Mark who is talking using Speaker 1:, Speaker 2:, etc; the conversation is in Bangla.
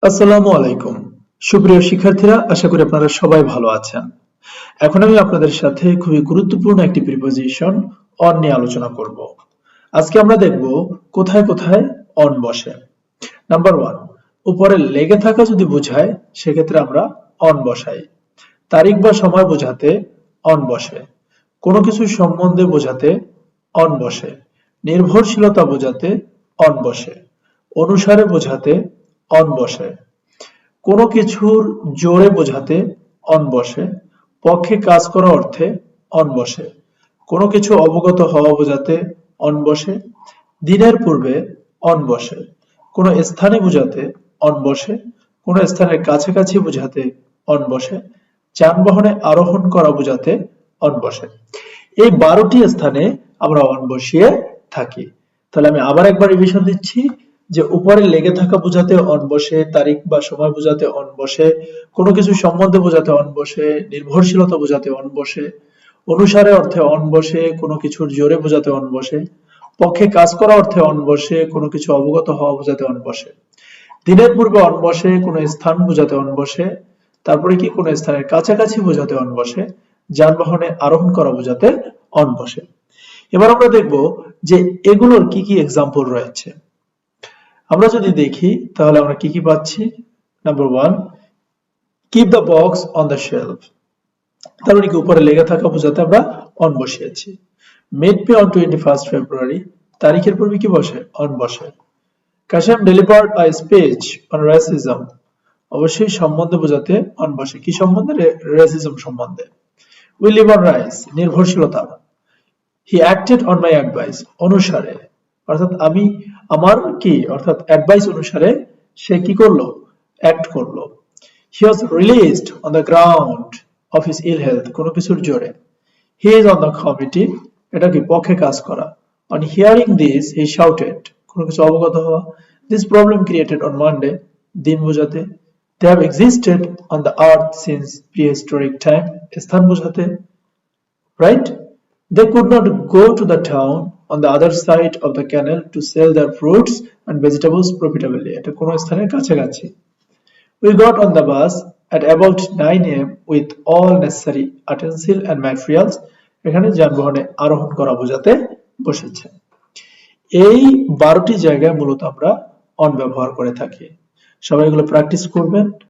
Speaker 1: আসসালামু আলাইকুম সুপ্রিয় শিক্ষার্থীরা, আশা করি আপনারা সবাই ভালো আছেন। এখন আমি আপনাদের সাথে খুবই গুরুত্বপূর্ণ একটি প্রিপোজিশন অন নিয়ে আলোচনা করব। আজকে আমরা দেখব কোথায় কোথায় অন বসে। নাম্বার 1, উপরে লেগে থাকা যদি বোঝায় সেক্ষেত্রে আমরা অন বসাই। তারিখ বা সময় বোঝাতে অন বসে। কোনো কিছু সম্বন্ধে বোঝাতে অন বসে। নির্ভরশীলতা বোঝাতে অন বসে। অনুসারে বোঝাতে অন বসে। কোনো কিছুর জোরে বোঝাতে অন বসে। পক্ষে কাজ করা অর্থে অন বসে। কোনো কিছু অবগত হওয়া বোঝাতে অন বসে। দিনের পূর্বে অন বসে। কোনো স্থানে বোঝাতে অন বসে। কোনো স্থানের কাছাকাছি বোঝাতে অন বসে। যানবাহনে আরোহণ করা বোঝাতে অন বসে। এই 12টি স্থানে আমরা অন বসিয়ে থাকি। তাহলে আমি আবার একবার রিভিশন দিচ্ছি যে উপরে লেগে থাকা বোঝাতে অন বসে, তারিখ বা সময় বোঝাতে অন বসে, কোনো কিছু সম্বন্ধে বোঝাতে অন বসে, নির্ভরশীলতা বোঝাতে অন বসে, অনুসারে অর্থে অন বসে, কোনো কিছুর জোরে বোঝাতে অন বসে, পক্ষে কাজ করা অর্থে অন বসে, কোনো কিছু অবগত হওয়া বোঝাতে অন বসে, দিনের পূর্বে অন বসে, কোনো স্থান বোঝাতে অন বসে, তারপরে কি কোনো স্থানের কাছাকাছি বোঝাতে অন বসে, যানবাহনে আরোহণ করা বোঝাতে অন বসে। এবার আমরা দেখব যে এগুলোর কি কি এক্সাম্পল রয়েছে। আমরা যদি দেখি তাহলে আমরা কি কি পাচ্ছি। Number 1, keep the box on the shelf. তার মানে কি উপরে লেগে থাকা বোঝাতে আমরা অন বসিয়েছি। মেড পে অন 21 ফেব্রুয়ারি, তারিখের পূর্বে কি বসে? অন বসে। Kashem delivered a speech on racism, অবশ্যই সম্বন্ধে বোঝাতে অন বসে। কি সম্বন্ধে? রেসিজম সম্বন্ধে। উই লিভ অন রাইস, নির্ভরশীলতা। হি অ্যাক্টেড অন মাই অ্যাডভাইস, অনুসারে, অর্থাৎ আমি আমার কি অর্থাৎ অ্যাডভাইস অনুসারে সে কি করলো? অ্যাক্ট করলো। He was released on the ground of his ill health, কোনো কিছুর জোরে। He is on the committee, এটা কি পক্ষে কাজ করা। On hearing this he shouted, কোনো কিছু অবগত হওয়া। This problem created on Monday, দিন বোঝাতে। They have existed on the earth since prehistoric time, স্থান বোঝাতে। Right? They could not go to the town on the other side of the canal to sell their fruits and vegetables profitably. এটা কোন স্থানের কাছাকাছি। We got on the bus at about 9 a.m. with all necessary utensils and materials. এখানে যানবাহনে আরোহণ করা বোঝাতে বসেছে। এই 12টি জায়গায় মূলত আমরা অন ব্যবহার করে থাকি। সবাই এগুলো প্র্যাকটিস করবেন।